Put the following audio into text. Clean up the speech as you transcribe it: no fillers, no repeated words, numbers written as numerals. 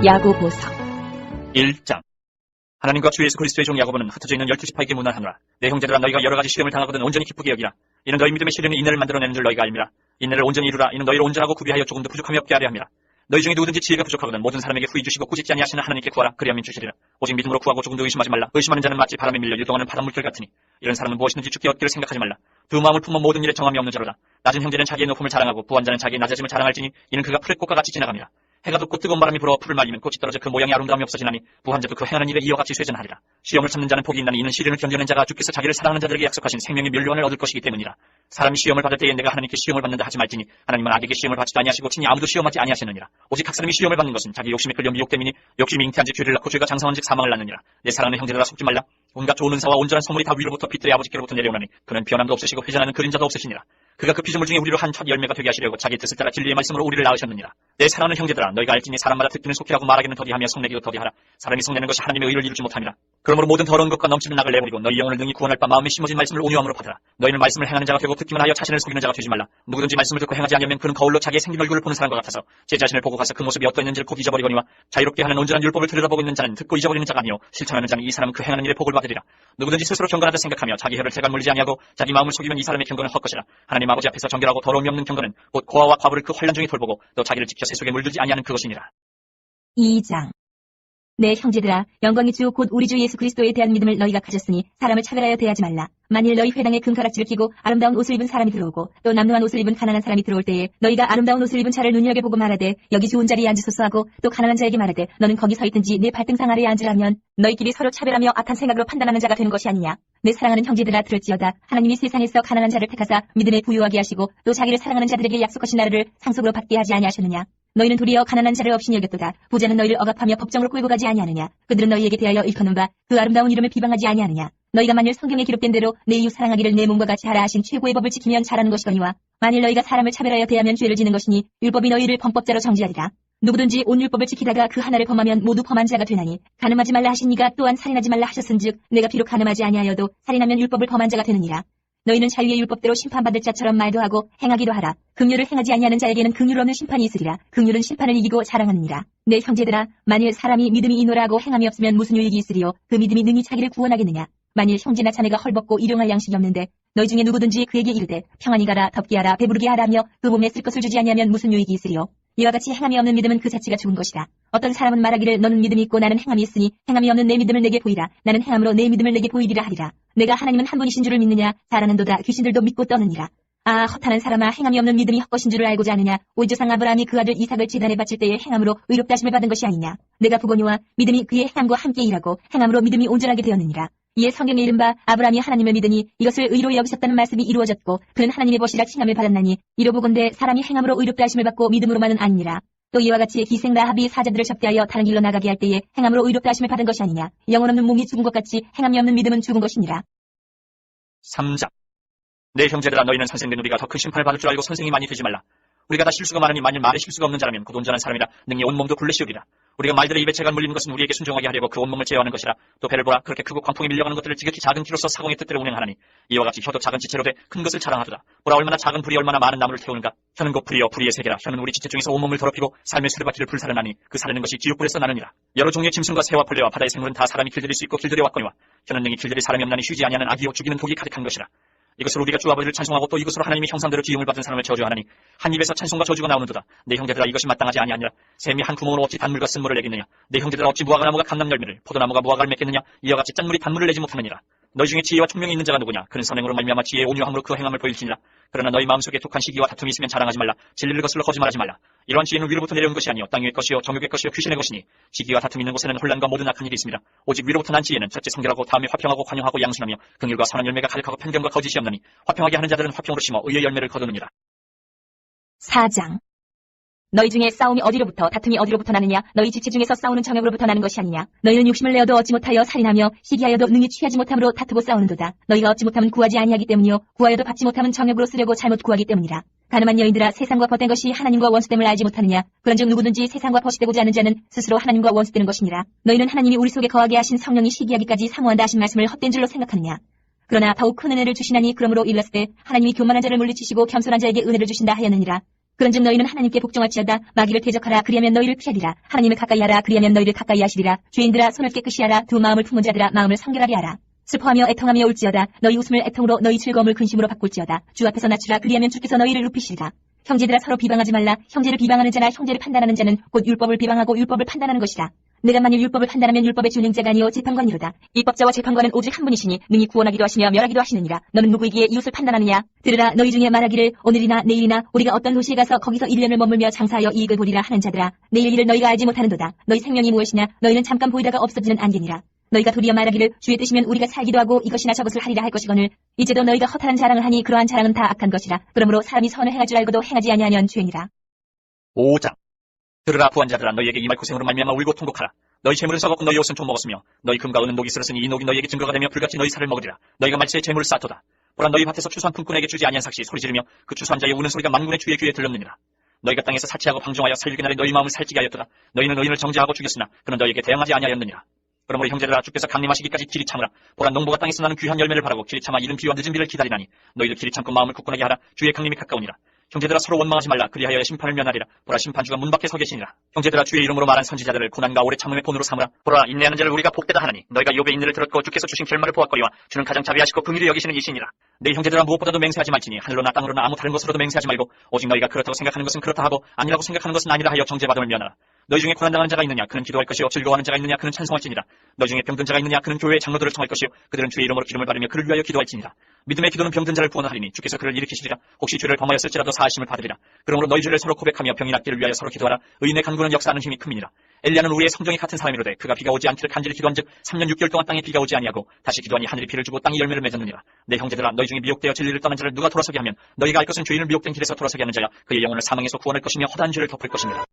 야고보서 1장. 하나님과 주 예수 그리스도의 종 야고보는 흩어져 있는 12지파에게 문안하노라. 내 형제들아, 너희가 여러 가지 시험을 당하거든 온전히 기쁘게 여기라. 이는 너희 믿음의 시련이 인내를 만들어내는 줄 너희가 알미라. 인내를 온전히 이루라. 이는 너희를 온전하고 구비하여 조금도 부족함이 없게 하려 함이라. 너희 중에 누구든지 지혜가 부족하거든 모든 사람에게 후히 주시고 꾸짖지 아니하시는 하나님께 구하라. 그리하면 주시리라. 오직 믿음으로 구하고 조금도 의심하지 말라. 의심하는 자는 마치 바람에 밀려 유동하는 바닷물결 같으니 이런 사람은 무엇이든지 죽게 얻기를 생각하지 말라. 두 마음을 품어 모든 일에 정함이 없는 자로다. 낮은 형제는 자기의 높음을 자랑하고 부한 자는 자기의 낮아짐을 자랑할지니 이는 그가 풀의 꽃과 같이 지나갑니다. 해가 돋고 뜨거운 바람이 불어 풀을 말리면 꽃이 떨어져 그 모양이 아름다움이 없어지나니 부한 자도 그 행하는 일에 이와 같이 쇠전하리라. 시험을 참는 자는 복이 있나니 이는 시련을 견뎌낸 자가 주께서 자기를 사랑하는 자들에게 약속하신 생명의 면류관을 얻을 것이기 때문이라. 사람이 시험을 받을 때에 내가 하나님께 시험을 받는다 하지 말지니 하나님은 악에게 시험을 받지도 아니하시고 친히 아무도 시험하지 아니하시느니라. 오직 각 사람이 시험을 받는 것은 자기 욕심에 끌려 미혹됨이니 욕심이 잉태한 지 죄를 낳고 죄가 장성한 즉 사망을 낳느니라. 내 사랑하는 형제들아, 속지 말라. 온갖 좋은 은사와 온전한 선물이 다 위로부터 빛들의 아버지께로부터 내려오나니 그는 변함도 없으시고 회전하는 그림자도 없으시니라. 그가 그 피조물 중에 우리로 한 첫 열매가 되게 하시려고 자기 뜻을 따라 진리의 말씀으로 우리를 낳으셨느니라. 내 사랑하는 형제들아, 너희가 알지니 사람마다 듣기는 속히하고 말하기는 더디하며 성내기도 더디하라. 사람이 성내는 것이 하나님의 의를 이루지 못함이라. 그러므로 모든 더러운 것과 넘치는 악을 내버리고 너희 영혼을 능히 구원할 바 마음에 심어진 말씀을 온유함으로 받으라. 너희는 말씀을 행하는 자가 되고 듣기만 하여 자신을 속이는 자가 되지 말라. 누구든지 말씀을 듣고 행하지 아니하면 그는 거울로 자기의 생긴 얼굴을 보는 사람과 같아서 제 자신을 보고 가서 그 모습이 어떠했는지를 곧 잊어버리거니와 자유롭게 하는 온전한 율법을 들여다보고 있는 자는 듣고 잊어버리는 자가 아니요 실천하는 자는 이 사람은 그 행하는 일에 복을 받으리라. 누구든지 스스로 경건하다 생각하며 자기 혀를 재간 물리지 아니하고 자기 마음을 속이면 이 사람의 경건은 헛것이라. 하나님 아버지 앞에서 정결하고 더러움이 없는 경건은 곧 고아와 과부를 그 환난 중에 돌보고 또 자기를 지켜 세속에 물들지 아니하는 그것이니라. 2장. 내 형제들아, 영광의 주 곧 우리 주 예수 그리스도에 대한 믿음을 너희가 가졌으니 사람을 차별하여 대하지 말라. 만일 너희 회당에 금가락지를 끼고 아름다운 옷을 입은 사람이 들어오고 또 남루한 옷을 입은 가난한 사람이 들어올 때에 너희가 아름다운 옷을 입은 자를 눈여겨보고 말하되 여기 좋은 자리에 앉으소서 하고 또 가난한 자에게 말하되 너는 거기 서 있든지 내 발등상 아래에 앉으라면 너희끼리 서로 차별하며 악한 생각으로 판단하는 자가 되는 것이 아니냐. 내 사랑하는 형제들아, 들을지어다. 하나님이 세상에서 가난한 자를 택하사 믿음에 부유하게 하시고 또 자기를 사랑하는 자들에게 약속하신 나라를 상속으로 받게 하지 아니하셨느냐. 너희는 도리어 가난한 자를 없이 여겼도다. 부자는 너희를 억압하며 법정으로 끌고 가지 아니하느냐. 그들은 너희에게 대하여 일컫는 바 그 아름다운 이름을 비방하지 아니하느냐. 너희가 만일 성경에 기록된 대로 내 이웃 사랑하기를 내 몸과 같이 하라 하신 최고의 법을 지키면 잘하는 것이거니와 만일 너희가 사람을 차별하여 대하면 죄를 지는 것이니 율법이 너희를 범법자로 정지하리라. 누구든지 온 율법을 지키다가 그 하나를 범하면 모두 범한 자가 되나니 간음하지 말라 하신 이가 또한 살인하지 말라 하셨은즉 내가 비록 간음하지 아니하여도 살인하면 율법을 범한 자가 되느니라. 너희는 자유의 율법대로 심판받을 자처럼 말도 하고 행하기도 하라. 긍휼을 행하지 아니하는 자에게는 긍휼 없는 심판이 있으리라. 긍휼은 심판을 이기고 자랑하느니라. 내 형제들아, 만일 사람이 믿음이 있노라 하고 행함이 없으면 무슨 유익이 있으리요. 그 믿음이 능히 자기를 구원하겠느냐. 만일 형제나 자매가 헐벗고 일용할 양식이 없는데 너희 중에 누구든지 그에게 이르되 평안히 가라, 덥게 하라, 배부르게 하라며 그 몸에 쓸 것을 주지 아니하면 무슨 유익이 있으리요. 이와 같이 행함이 없는 믿음은 그 자체가 죽은 것이다. 어떤 사람은 말하기를 너는 믿음이 있고 나는 행함이 있으니 행함이 없는 내 믿음을 내게 보이라. 나는 행함으로 내 믿음을 내게 보이리라 하리라. 내가 하나님은 한 분이신 줄을 믿느냐. 잘하는도다. 귀신들도 믿고 떠느니라. 아, 헛하는 사람아, 행함이 없는 믿음이 헛것인 줄을 알고자 하느냐. 우리 조상 아브라함이 그 아들 이삭을 제단에 바칠 때에 행함으로 의롭다 하심을 받은 것이 아니냐. 내가 보거니와 믿음이 그의 행함과 함께 일하고 행함으로 믿음이 온전하게 되었느니라. 이에 성경에 이른 바 아브라함이 하나님을 믿으니 이것을 의로 여기셨다는 말씀이 이루어졌고 그는 하나님의 벗이라 칭함을 받았나니 이로 보건대 사람이 행함으로 의롭다 하심을 받고 믿음으로만은 아니니라. 또 이와 같이 기생 라합이 사자들을 접대하여 다른 길로 나가게 할 때에 행함으로 의롭다 하심을 받은 것이 아니냐. 영혼 없는 몸이 죽은 것 같이 행함이 없는 믿음은 죽은 것이니라. 3장. 내 형제들아, 너희는 선생된 우리가 더 큰 심판을 받을 줄 알고 선생이 많이 되지 말라. 우리가 다 실수가 많으니 만일 말에 실수가 없는 자라면 곧 온전한 사람이라 능히 온몸도 굴레씌우리라. 우리가 말들의 입에 재간 물리는 것은 우리에게 순종하게 하려고 그 온몸을 제어하는 것이라. 또 배를 보라. 그렇게 크고 광풍에 밀려가는 것들을 지극히 작은 키로서 사공의 뜻대로 운행하나니 이와 같이 혀도 작은 지체로 돼 큰 것을 자랑하도다. 보라, 얼마나 작은 불이 얼마나 많은 나무를 태우는가. 혀는 곧 불이여 불의의 세계라. 혀는 우리 지체 중에서 온몸을 더럽히고 삶의 수레바퀴를 불사르나니 그 사르는 것이 지옥불에서 나느니라. 여러 종류의 짐승과 새와 벌레와 바다의 생물은 다 사람이 길들일 수 있고 길들여 왔거니와 혀는 능히 길들일 사람이 없나니 쉬지 아니하는 악이요 죽이는 독이 가득한 것이라. 이것으로 우리가 주 아버지를 찬송하고 또 이것으로 하나님이 형상대로 지음을 받은 사람을 저주하나니 한 입에서 찬송과 저주가 나오는도다. 내 형제들아, 이것이 마땅하지 아니하니라. 샘이 한 구멍으로 어찌 단물과 쓴물을 내겠느냐. 내 형제들아, 어찌 무화과나무가 감람 열매를 포도나무가 무화과를 맺겠느냐. 이와 같이 짠물이 단물을 내지 못하느니라. 너희 중에 지혜와 총명이 있는 자가 누구냐. 그는 선행으로 말미암아 지혜의 온유함으로 그 행함을 보일지니라. 그러나 너희 마음속에 독한 시기와 다툼이 있으면 자랑하지 말라. 진리를 거슬러 거짓말하지 말라. 이러한 지혜는 위로부터 내려온 것이 아니요 땅 위의 것이요 정욕의 것이요 귀신의 것이니 시기와 다툼이 있는 곳에는 혼란과 모든 악한 일이 있습니다. 오직 위로부터 난 지혜는 첫째 성결하고 다음에 화평하고 관용하고 양순하며 긍휼과 선한 열매가 가득하고 편견과 거짓이 없나니 화평하게 하는 자들은 화평으로 심어 의의 열매를 거두느니라. 4장. 너희 중에 싸움이 어디로부터 다툼이 어디로부터 나느냐. 너희 지체 중에서 싸우는 정욕으로부터 나는 것이 아니냐. 너희는 욕심을 내어도 얻지 못하여 살인하며 시기하여도 능히 취하지 못함으로 다투고 싸우는도다. 너희가 얻지 못하면 구하지 아니하기 때문이요 구하여도 받지 못하면 정욕으로 쓰려고 잘못 구하기 때문이라. 가늠한 여인들아, 세상과 벗된 것이 하나님과 원수됨을 알지 못하느냐. 그런즉 누구든지 세상과 벗이 되고자 하는 자는 스스로 하나님과 원수되는 것이니라. 너희는 하나님이 우리 속에 거하게 하신 성령이 시기하기까지 사모한다 하신 말씀을 헛된 줄로 생각하느냐. 그러나 더욱 큰 은혜를 주시나니 그러므로 일렀을 때 하나님이 교만한 자를 물리치시고 겸손한 자에게 은혜를 주신다 하였느니라. 그런즉 너희는 하나님께 복종할지어다. 마귀를 대적하라. 그리하면 너희를 피하리라. 하나님을 가까이하라. 그리하면 너희를 가까이 하시리라. 죄인들아 손을 깨끗이 하라. 두 마음을 품은 자들아 마음을 성결하게 하라. 슬퍼하며 애통하며 울지어다. 너희 웃음을 애통으로 너희 즐거움을 근심으로 바꿀지어다. 주 앞에서 낮추라. 그리하면 주께서 너희를 높이시리라. 형제들아 서로 비방하지 말라. 형제를 비방하는 자나 형제를 판단하는 자는 곧 율법을 비방하고 율법을 판단하는 것이라. 내가 만일 율법을 판단하면 율법의 준행자가 아니요 재판관이로다. 입법자와 재판관은 오직 한 분이시니 능히 구원하기도 하시며 멸하기도 하시느니라. 너는 누구이기에 이웃을 판단하느냐? 들으라. 너희 중에 말하기를 오늘이나 내일이나 우리가 어떤 도시에 가서 거기서 1년을 머물며 장사하여 이익을 보리라 하는 자들아. 내일 일을 너희가 알지 못하는도다. 너희 생명이 무엇이냐? 너희는 잠깐 보이다가 없어지는 안개니라. 너희가 도리어 말하기를 주의 뜻이면 우리가 살기도 하고 이것이나 저것을 하리라 할 것이거늘 이제도 너희가 허탄한 자랑을 하니 그러한 자랑은 다 악한 것이라. 그러므로 사람이 선을 행할 줄 알고도 행하지 아니하면 죄니라. 5장. 들으라 부한 자들아 너희에게 이 말 고생으로 말미암아 울고 통곡하라. 너희 재물은 썩었고 너희 옷은 좀 먹었으며 너희 금과 은은 녹이 쓸었으니 이 녹이 너희에게 증거가 되며 불같이 너희 살을 먹으리라. 너희가 말세에 재물을 쌓도다. 보라 너희 밭에서 추수한 품꾼에게 주지 아니한 삭시 소리 지르며 그 추수한 자의 우는 소리가 만군의 주의 귀에 들렸느니라. 너희가 땅에서 사치하고 방종하여 살리기 날에 너희 마음을 살찌게 하였도다. 너희는 의인을 정죄하고 죽였으나 그는 너희에게 대항하지 아니하였느니라. 그러므로 형제들아 주께서 강림하시기까지 길이 참으라. 보라 농부가 땅에서 나는 귀한 열매를 바라고 길이 참아 이른 비와 늦은 비를 기다리나니 너희도 길이 참고 마음을 굳건하게 하라. 주의 강림이 가까우니라. 형제들아 서로 원망하지 말라. 그리하여 심판을 면하리라. 보라 심판주가 문 밖에 서 계시니라. 형제들아 주의 이름으로 말한 선지자들을 고난과 오래 참음의 본으로 삼으라. 보라 인내하는 자를 우리가 복되다 하나니 너희가 욥의 인내를 들었고 주께서 주신 결말을 보았거니와 주는 가장 자비하시고 긍휼히 여기시는 이시니라. 내 형제들아 무엇보다도 맹세하지 말지니 하늘로나 땅으로나 아무 다른 것으로도 맹세하지 말고 오직 너희가 그렇다고 생각하는 것은 그렇다 하고 아니라고 생각하는 것은 아니라 하여 정죄받음을 면하라. 너희 중에 고난당하는 자가 있느냐 그는 기도할 것이요 즐거워하는 자가 있느냐 그는 찬송할지니라. 너희 중에 병든 자가 있느냐 그는 교회의 장로들을 청할 것이요 그들은 주의 이름으로 기름을 바르며 그를 위하여 기도할지니라. 믿음의 기도는 병든 자를 구원하리니 주께서 그를 일으키시리라. 혹시 죄를 범하였을지라도 사하심을 받으리라. 그러므로 너희 죄를 서로 고백하며 병이 낫기를 위하여 서로 기도하라. 의인의 간구는 역사하는 힘이 큼이니라. 엘리야는 우리의 성정이 같은 사람이로되 그가 비가 오지 않기를 간절히 기도한즉 3년 6개월 동안 땅에 비가 오지 아니하고 다시 기도하니 하늘이 비를 주고 땅이 열매를 맺었느니라. 내 형제들아 너희 중에 미혹되어 진리를 떠난 자를 누가 돌아서게 하면 너희가 알 것은 죄인을 미혹된 길에서 돌아서게 하는 자야 그의 영혼을 사망에서 구원할 것이며 허다한 죄를 덮을 것이니라.